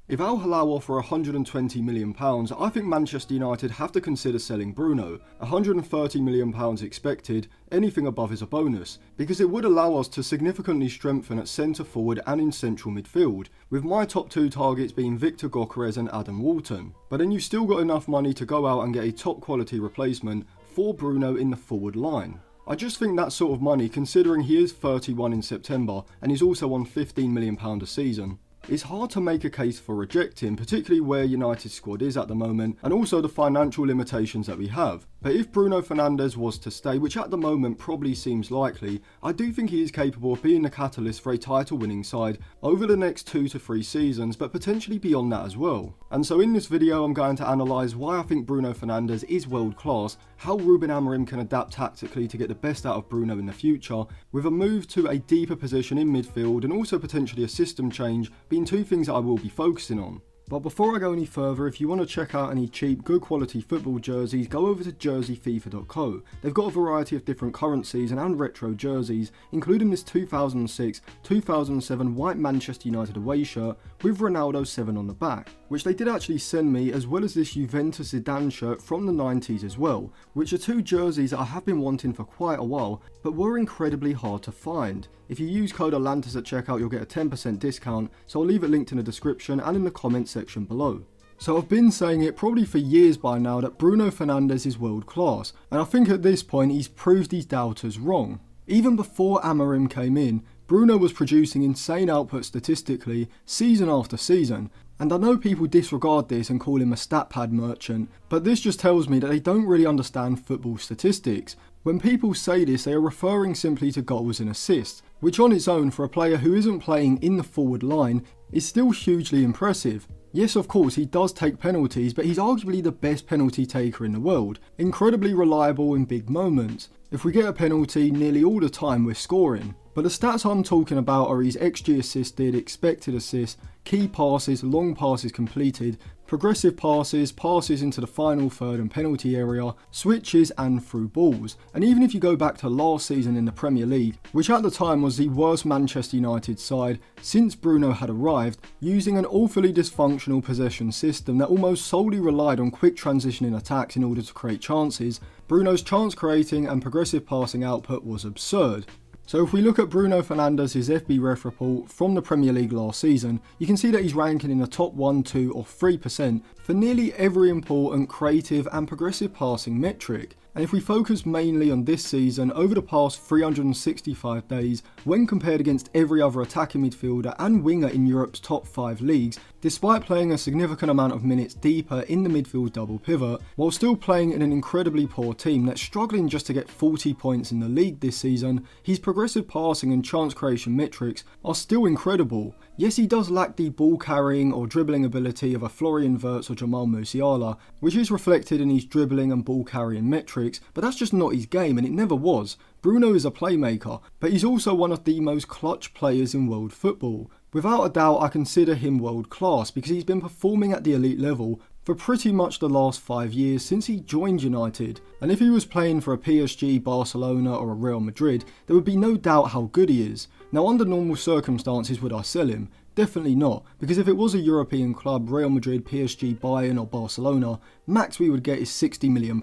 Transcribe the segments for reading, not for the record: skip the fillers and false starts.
If al-Hilal offer £120 million, I think Manchester United have to consider selling Bruno. £130 million expected, anything above is a bonus, because it would allow us to significantly strengthen at centre forward and in central midfield, with my top two targets being Victor Gyökeres and Adam Walton. But then you've still got enough money to go out and get a top quality replacement for Bruno in the forward line. I just think that sort of money, considering he is 31 in September and he's also on £15 million a season. It's hard to make a case for rejecting, particularly where United's squad is at the moment and also the financial limitations that we have. But if Bruno Fernandes was to stay, which at the moment probably seems likely, I do think he is capable of being the catalyst for a title winning side over the next 2 to 3 seasons, but potentially beyond that as well. And so in this video I'm going to analyse why I think Bruno Fernandes is world class, how Ruben Amorim can adapt tactically to get the best out of Bruno in the future, with a move to a deeper position in midfield and also potentially a system change being two things that I will be focusing on. But before I go any further, if you want to check out any cheap, good quality football jerseys, go over to jerseyfifa.co. They've got a variety of different current season and retro jerseys, including this 2006-2007 white Manchester United away shirt with Ronaldo 7 on the back, which they did actually send me, as well as this Juventus Zidane shirt from the 90s as well, which are two jerseys that I have been wanting for quite a while, but were incredibly hard to find. If you use code ATLANTIS at checkout, you'll get a 10% discount, so I'll leave it linked in the description and in the comments section below. So I've been saying it probably for years by now that Bruno Fernandes is world class, and I think at this point he's proved these doubters wrong. Even before Amorim came in, Bruno was producing insane output statistically, season after season, and I know people disregard this and call him a stat pad merchant, but this just tells me that they don't really understand football statistics. When people say this, they are referring simply to goals and assists, which on its own for a player who isn't playing in the forward line is still hugely impressive. Yes, of course, he does take penalties, but he's arguably the best penalty taker in the world, incredibly reliable in big moments. If we get a penalty, nearly all the time we're scoring. But the stats I'm talking about are his XG assisted, expected assists, key passes, long passes completed, progressive passes, passes into the final third and penalty area, switches and through balls. And even if you go back to last season in the Premier League, which at the time was the worst Manchester United side since Bruno had arrived, using an awfully dysfunctional possession system that almost solely relied on quick transitioning attacks in order to create chances, Bruno's chance creating and progressive passing output was absurd. So if we look at Bruno Fernandes' FBref report from the Premier League last season, you can see that he's ranking in the top 1, 2 or 3% for nearly every important creative and progressive passing metric. And if we focus mainly on this season, over the past 365 days, when compared against every other attacking midfielder and winger in Europe's top 5 leagues, despite playing a significant amount of minutes deeper in the midfield double pivot, while still playing in an incredibly poor team that's struggling just to get 40 points in the league this season, his progressive passing and chance creation metrics are still incredible. Yes, he does lack the ball carrying or dribbling ability of a Florian Wirtz or Jamal Musiala, which is reflected in his dribbling and ball carrying metrics, but that's just not his game and it never was. Bruno is a playmaker, but he's also one of the most clutch players in world football. Without a doubt, I consider him world class because he's been performing at the elite level for pretty much the last 5 years since he joined United. And if he was playing for a PSG, Barcelona or a Real Madrid, there would be no doubt how good he is. Now under normal circumstances would I sell him? Definitely not, because if it was a European club, Real Madrid, PSG, Bayern or Barcelona, max we would get is £60 million.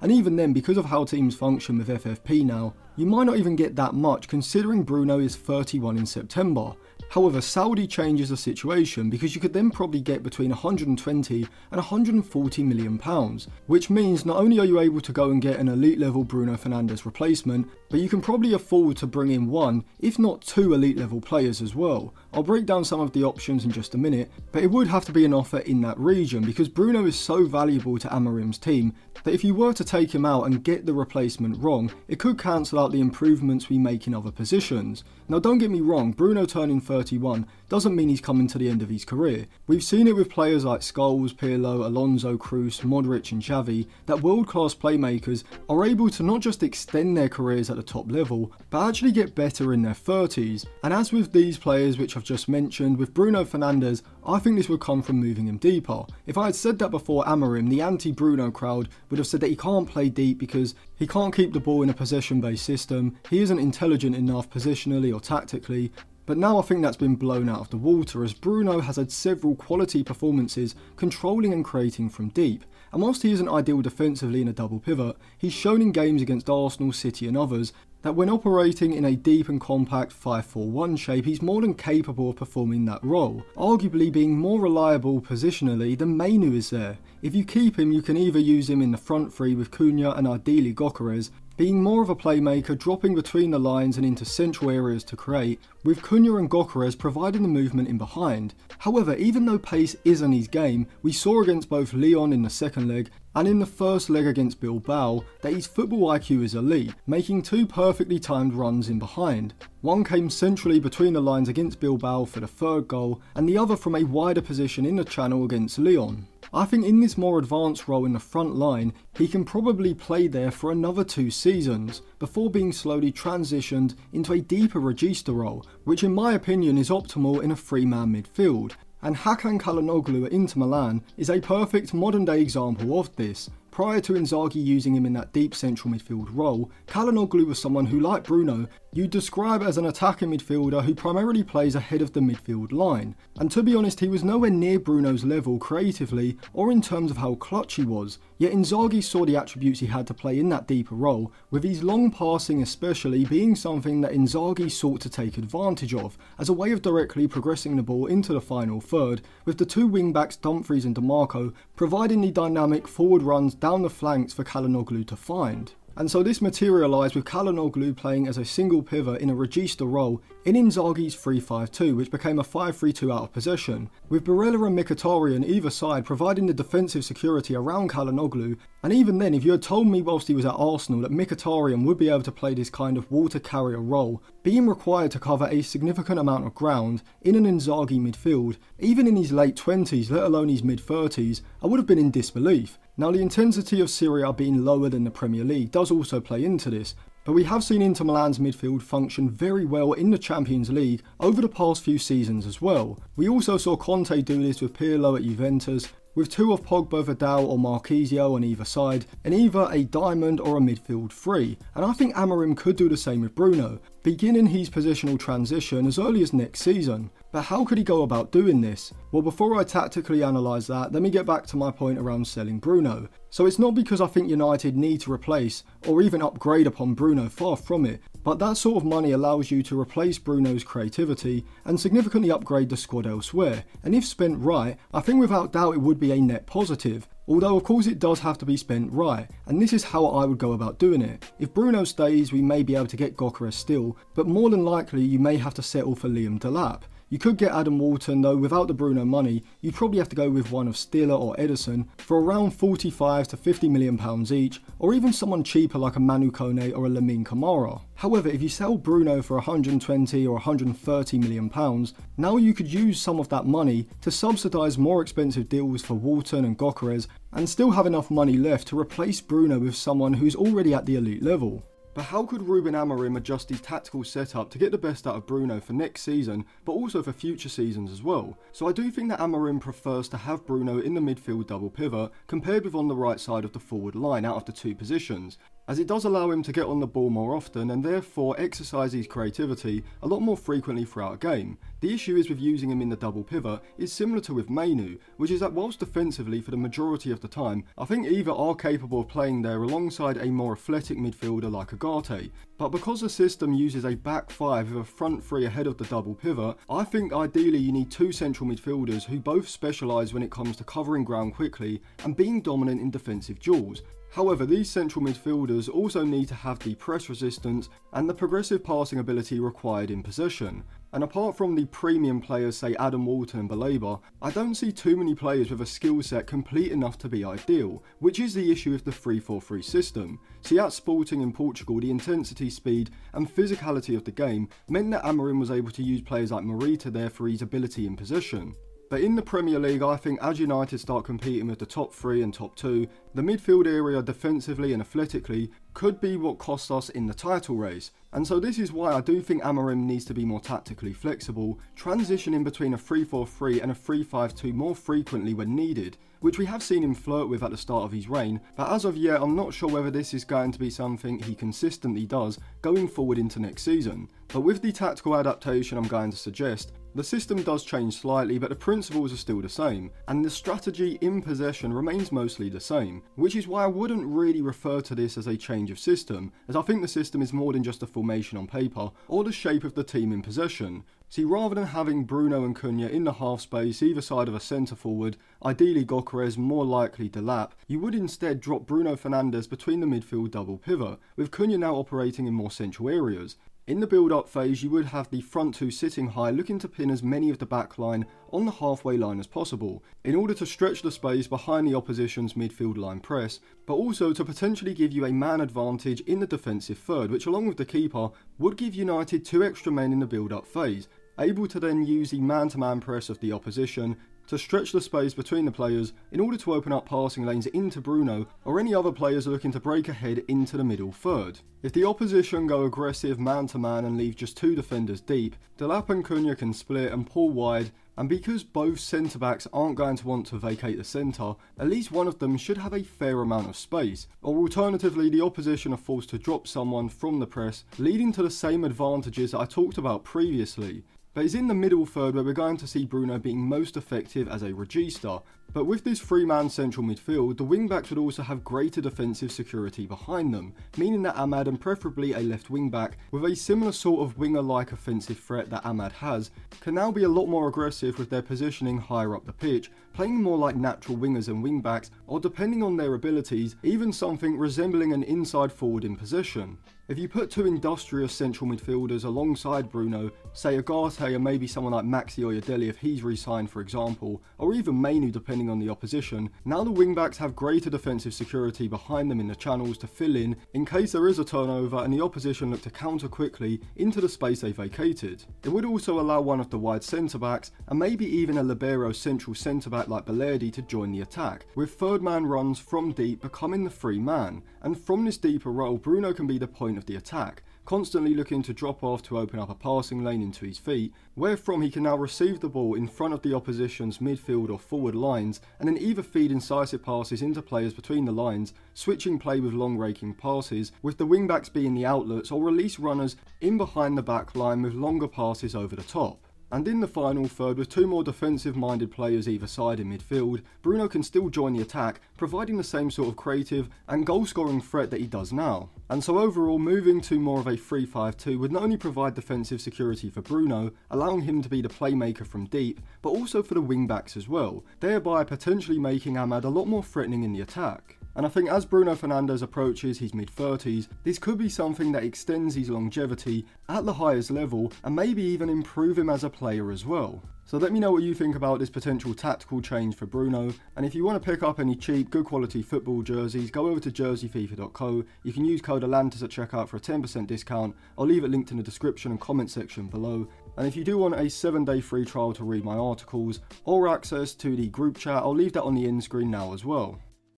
And even then, because of how teams function with FFP now, you might not even get that much considering Bruno is 31 in September. However, Saudi changes the situation because you could then probably get between 120 and 140 million pounds, which means not only are you able to go and get an elite level Bruno Fernandes replacement, but you can probably afford to bring in one, if not two elite level players as well. I'll break down some of the options in just a minute, but it would have to be an offer in that region because Bruno is so valuable to Amorim's team that if you were to take him out and get the replacement wrong, it could cancel out the improvements we make in other positions. Now don't get me wrong, Bruno turning 31 doesn't mean he's coming to the end of his career. We've seen it with players like Scholes, Pirlo, Alonso, Kroos, Modric and Xavi that world-class playmakers are able to not just extend their careers at the top level, but actually get better in their 30s. And as with these players which I've just mentioned, with Bruno Fernandes, I think this would come from moving him deeper. If I had said that before Amorim, the anti-Bruno crowd would have said that he can't play deep because he can't keep the ball in a possession-based system, he isn't intelligent enough positionally or tactically. But now I think that's been blown out of the water, as Bruno has had several quality performances controlling and creating from deep. And whilst he isn't ideal defensively in a double pivot, he's shown in games against Arsenal, City and others that when operating in a deep and compact 5-4-1 shape, he's more than capable of performing that role, arguably being more reliable positionally than Mainu is there. If you keep him, you can either use him in the front three with Cunha and ideally Gyökeres, being more of a playmaker, dropping between the lines and into central areas to create, with Cunha and Gyökeres providing the movement in behind. However, even though pace isn't his game, we saw against both Lyon in the second leg and in the first leg against Bilbao that his football IQ is elite, making two perfectly timed runs in behind. One came centrally between the lines against Bilbao for the third goal, and the other from a wider position in the channel against Lyon. I think in this more advanced role in the front line, he can probably play there for another 2 seasons, before being slowly transitioned into a deeper Regista role, which in my opinion is optimal in a 3-man midfield. And Hakan Kalanoglu at Inter Milan is a perfect modern day example of this. Prior to Inzaghi using him in that deep central midfield role, Kalanoglu was someone who, like Bruno, you'd describe as an attacking midfielder who primarily plays ahead of the midfield line. And to be honest, he was nowhere near Bruno's level creatively or in terms of how clutch he was, yet Inzaghi saw the attributes he had to play in that deeper role, with his long passing especially being something that Inzaghi sought to take advantage of, as a way of directly progressing the ball into the final third, with the 2 wing-backs Dumfries and DiMarco providing the dynamic forward runs down the flanks for Kalanoglu to find. And so this materialised with Kalanoglu playing as a single pivot in a Regista role in Inzaghi's 3-5-2, which became a 5-3-2 out of possession, with Barella and Mkhitaryan either side providing the defensive security around Kalanoglu. And even then, if you had told me whilst he was at Arsenal that Mkhitaryan would be able to play this kind of water carrier role, being required to cover a significant amount of ground in an Inzaghi midfield, even in his late 20s, let alone his mid-30s, I would have been in disbelief. Now, the intensity of Serie A being lower than the Premier League does also play into this, but we have seen Inter Milan's midfield function very well in the Champions League over the past few seasons as well. We also saw Conte do this with Pirlo at Juventus, with 2 of Pogba, Vidal or Marquisio on either side, and either a diamond or a midfield 3, and I think Amorim could do the same with Bruno, beginning his positional transition as early as next season. But how could he go about doing this? Well, before I tactically analyse that, let me get back to my point around selling Bruno. So it's not because I think United need to replace or even upgrade upon Bruno, far from it, but that sort of money allows you to replace Bruno's creativity and significantly upgrade the squad elsewhere, and if spent right, I think without doubt it would be a net positive. Although of course it does have to be spent right, and this is how I would go about doing it. If Bruno stays, we may be able to get Gyökeres still, but more than likely you may have to settle for Liam Delap. You could get Adam Walton, though without the Bruno money, you'd probably have to go with one of Stiller or Ederson for around 45 to 50 million pounds each, or even someone cheaper like a Manu Kone or a Lamine Camara. However, if you sell Bruno for 120 or 130 million pounds, now you could use some of that money to subsidise more expensive deals for Walton and Gyökeres and still have enough money left to replace Bruno with someone who's already at the elite level. But how could Ruben Amorim adjust his tactical setup to get the best out of Bruno for next season, but also for future seasons as well? So I do think that Amorim prefers to have Bruno in the midfield double pivot compared with on the right side of the forward line out of the 2 positions, as it does allow him to get on the ball more often and therefore exercise his creativity a lot more frequently throughout a game. The issue is with using him in the double pivot is similar to with Mainu, which is that whilst defensively for the majority of the time, I think either are capable of playing there alongside a more athletic midfielder like Agate. But because the system uses a back 5 with a front 3 ahead of the double pivot, I think ideally you need 2 central midfielders who both specialise when it comes to covering ground quickly and being dominant in defensive duels. However, these central midfielders also need to have the press resistance and the progressive passing ability required in possession. And apart from the premium players say Adam Walton and Baleba, I don't see too many players with a skill set complete enough to be ideal, which is the issue with the 3-4-3 system. See, at Sporting in Portugal, the intensity, speed and physicality of the game meant that Amorim was able to use players like Morita there for his ability in possession. But in the Premier League, I think as United start competing with the top 3 and top 2, the midfield area defensively and athletically could be what costs us in the title race. And so this is why I do think Amorim needs to be more tactically flexible, transitioning between a 3-4-3 and a 3-5-2 more frequently when needed, which we have seen him flirt with at the start of his reign, but as of yet I'm not sure whether this is going to be something he consistently does going forward into next season. But with the tactical adaptation I'm going to suggest, the system does change slightly, but the principles are still the same, and the strategy in possession remains mostly the same, which is why I wouldn't really refer to this as a change of system, as I think the system is more than just a formation on paper, or the shape of the team in possession. See, rather than having Bruno and Cunha in the half space either side of a centre forward, ideally Gyökeres, more likely Delap, you would instead drop Bruno Fernandes between the midfield double pivot, with Cunha now operating in more central areas. In the build-up phase, you would have the front 2 sitting high, looking to pin as many of the back line on the halfway line as possible, in order to stretch the space behind the opposition's midfield line press, but also to potentially give you a man advantage in the defensive third, which along with the keeper, would give United 2 extra men in the build-up phase, able to then use the man-to-man press of the opposition to stretch the space between the players in order to open up passing lanes into Bruno or any other players looking to break ahead into the middle third. If the opposition go aggressive man-to-man and leave just 2 defenders deep, Delap and Cunha can split and pull wide, and because both centre-backs aren't going to want to vacate the centre, at least one of them should have a fair amount of space, or alternatively the opposition are forced to drop someone from the press, leading to the same advantages that I talked about previously. But it's in the middle third where we're going to see Bruno being most effective as a regista. But with this 3-man central midfield, the wing-backs would also have greater defensive security behind them, meaning that Amad, and preferably a left wing-back with a similar sort of winger-like offensive threat that Amad has, can now be a lot more aggressive with their positioning higher up the pitch, playing more like natural wingers and wing-backs, or depending on their abilities, even something resembling an inside forward in possession. If you put 2 industrious central midfielders alongside Bruno, say Ugarte and maybe someone like Maxi Oyedele if he's re-signed for example, or even Mainu depending on the opposition, now the wing-backs have greater defensive security behind them in the channels to fill in case there is a turnover and the opposition look to counter quickly into the space they vacated. It would also allow one of the wide centre-backs, and maybe even a libero central centre-back like Balerdi to join the attack, with third-man runs from deep becoming the 3-man, and from this deeper role Bruno can be the point of the attack, constantly looking to drop off to open up a passing lane into his feet, wherefrom he can now receive the ball in front of the opposition's midfield or forward lines and then either feed incisive passes into players between the lines, switching play with long raking passes, with the wing-backs being the outlets, or release runners in behind the back line with longer passes over the top. And in the final third, with 2 more defensive-minded players either side in midfield, Bruno can still join the attack, providing the same sort of creative and goal-scoring threat that he does now. And so overall, moving to more of a 3-5-2 would not only provide defensive security for Bruno, allowing him to be the playmaker from deep, but also for the wing-backs as well, thereby potentially making Amad a lot more threatening in the attack. And I think as Bruno Fernandes approaches his mid-30s, this could be something that extends his longevity at the highest level and maybe even improve him as a player as well. So let me know what you think about this potential tactical change for Bruno, and if you want to pick up any cheap, good quality football jerseys, go over to jerseyfifa.co. You can use code Atlantis at checkout for a 10% discount. I'll leave it linked in the description and comment section below. And if you do want a 7-day free trial to read my articles or access to the group chat, I'll leave that on the end screen now as well.